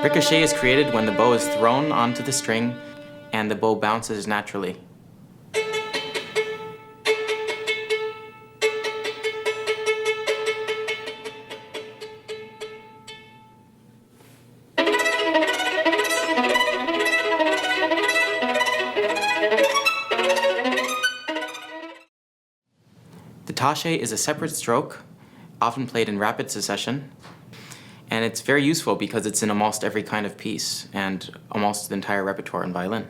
Ricochet is created when the bow is thrown onto the string and the bow bounces naturally. The tache is a separate stroke, often played in rapid succession, and it's very useful because it's in almost every kind of piece and almost the entire repertoire in violin.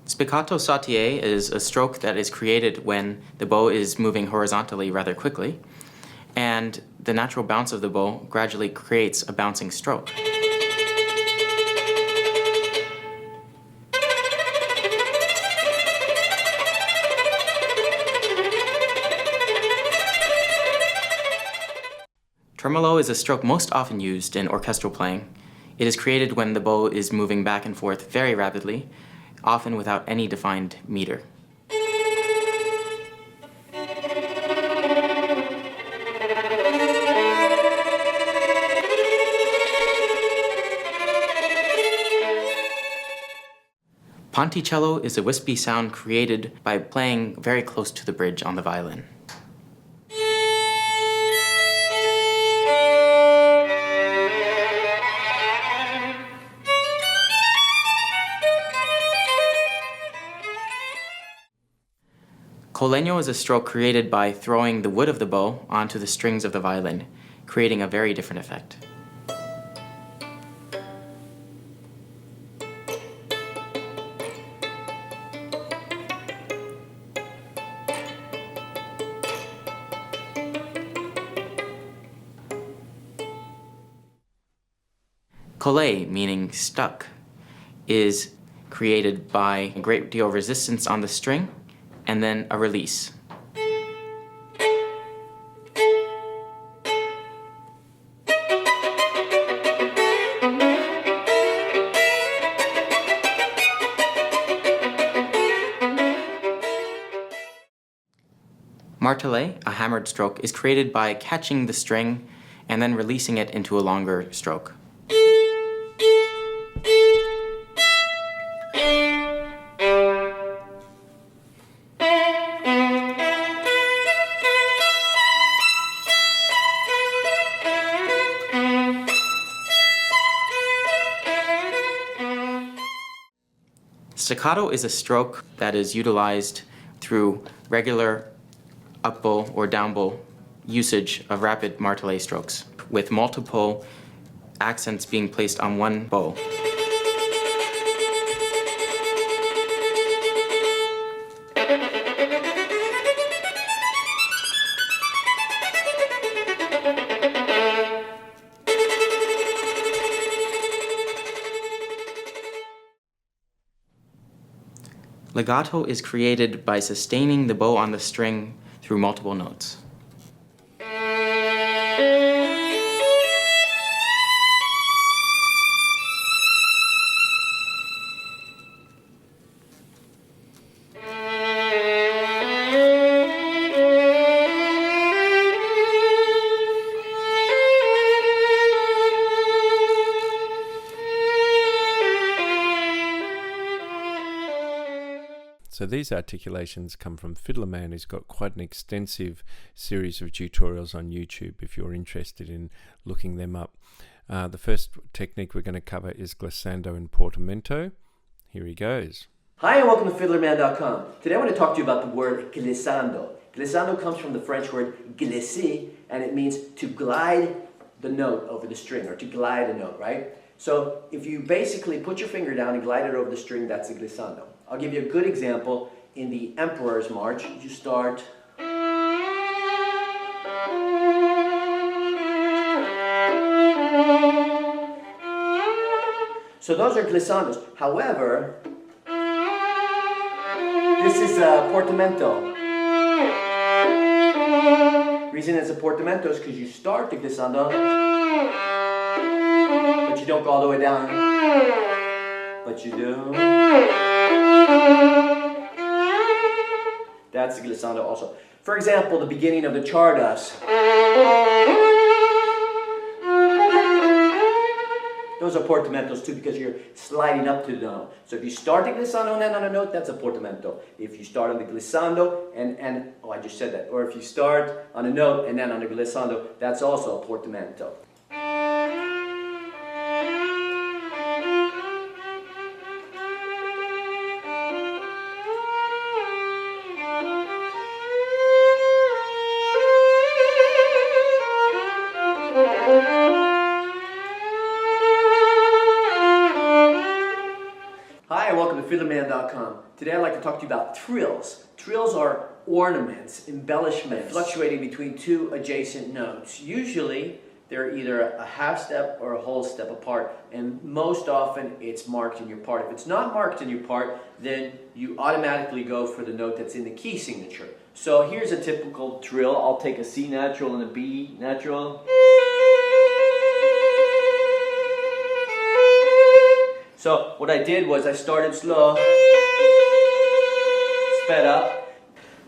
Spiccato sautille is a stroke that is created when the bow is moving horizontally rather quickly, and the natural bounce of the bow gradually creates a bouncing stroke. Tremolo is a stroke most often used in orchestral playing. It is created when the bow is moving back and forth very rapidly, often without any defined meter. Ponticello is a wispy sound created by playing very close to the bridge on the violin. Colegno is a stroke created by throwing the wood of the bow onto the strings of the violin, creating a very different effect. Colle, meaning stuck, is created by a great deal of resistance on the string and then a release. Martellet, a hammered stroke, is created by catching the string and then releasing it into a longer stroke. Staccato is a stroke that is utilized through regular up bow or down bow usage of rapid martellet strokes, with multiple accents being placed on one bow. Legato is created by sustaining the bow on the string through multiple notes. So these articulations come from Fiddlerman, who's got quite an extensive series of tutorials on YouTube if you're interested in looking them up. The first technique we're going to cover is glissando and portamento. Here he goes. Hi and welcome to fiddlerman.com. Today I want to talk to you about the word glissando. Glissando comes from the French word glisser, and it means to glide the note over the string, or to glide a note, right? So if you basically put your finger down and glide it over the string, that's a glissando. I'll give you a good example. In the Emperor's March, you start so So those are glissandos. However, this is a portamento. Reason it's a portamento is because you start the glissando, but you don't go all the way down. But you do. That's the glissando also. For example, the beginning of the chardas. Those are portamentos too because you're sliding up to the note. So if you start the glissando and then on a note, that's a portamento. If you start on the glissando and oh, I just said that. Or if you start on a note and then on the glissando, that's also a portamento. Hi, and welcome to FiddlerMan.com. Today I'd like to talk to you about trills. Trills are ornaments, embellishments, fluctuating between two adjacent notes. Usually they're either a half step or a whole step apart, and most often it's marked in your part. If it's not marked in your part, then you automatically go for the note that's in the key signature. So here's a typical trill. I'll take a C natural and a B natural. So what I did was I started slow, sped up.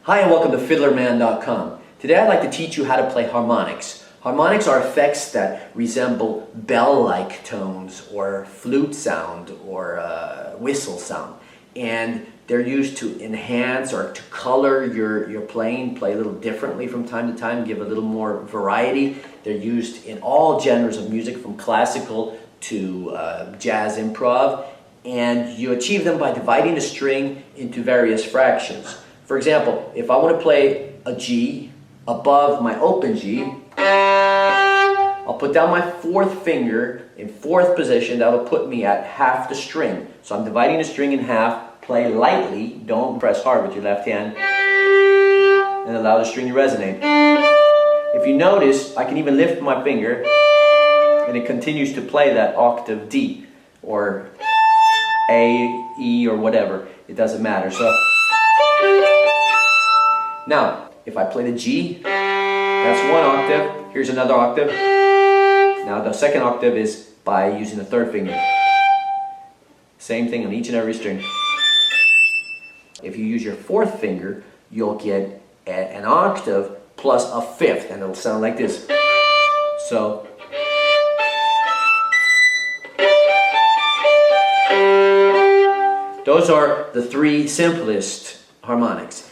Hi and welcome to FiddlerMan.com. Today I'd like to teach you how to play harmonics. Harmonics are effects that resemble bell-like tones or flute sound or whistle sound. And they're used to enhance or to color your playing, play a little differently from time to time, give a little more variety. They're used in all genres of music from classical to jazz improv, and you achieve them by dividing a string into various fractions. For example, if I want to play a G above my open G, I'll put down my fourth finger in fourth position. That'll put me at half the string. So I'm dividing the string in half. Play lightly, don't press hard with your left hand, and allow the string to resonate. If you notice, I can even lift my finger and it continues to play that octave D or A, E, or whatever. It doesn't matter. So now, if I play the G, that's one octave. Here's another octave. Now the second octave is by using the third finger. Same thing on each and every string. If you use your fourth finger, you'll get an octave plus a fifth, and it'll sound like this. So those are the three simplest harmonics.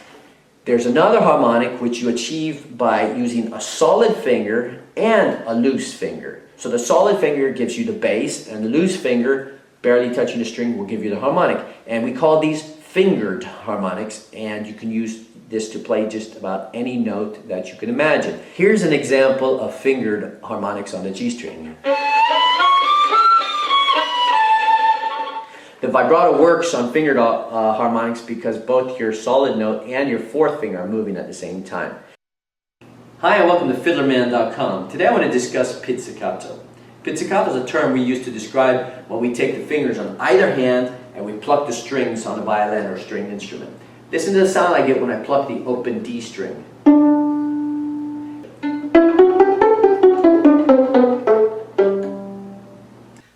There's another harmonic which you achieve by using a solid finger and a loose finger. So the solid finger gives you the bass, and the loose finger, barely touching the string, will give you the harmonic. And we call these fingered harmonics, and you can use this to play just about any note that you can imagine. Here's an example of fingered harmonics on the G string. The vibrato works on fingered harmonics because both your solid note and your fourth finger are moving at the same time. Hi and welcome to FiddlerMan.com. Today I want to discuss pizzicato. Pizzicato is a term we use to describe when we take the fingers on either hand and we pluck the strings on a violin or stringed instrument. Listen to the sound I get when I pluck the open D string.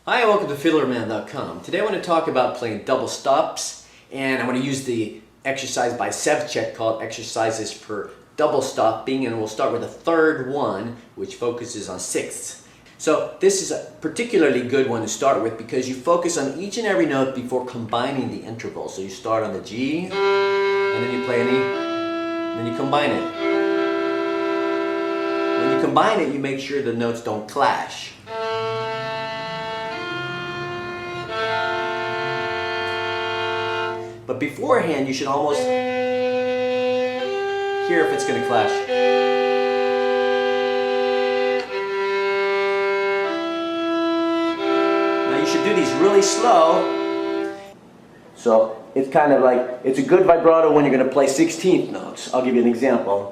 Hi and welcome to FiddlerMan.com. Today I want to talk about playing double stops, and I want to use the exercise by Sevcek called Exercises for Double Stopping, and we'll start with the third one, which focuses on sixths. So this is a particularly good one to start with because you focus on each and every note before combining the intervals. So you start on the G, and then you play an E, and then you combine it. When you combine it, you make sure the notes don't clash. But beforehand, you should almost hear if it's going to clash. Now you should do these really slow. So it's kind of like, it's a good vibrato when you're going to play 16th notes. I'll give you an example.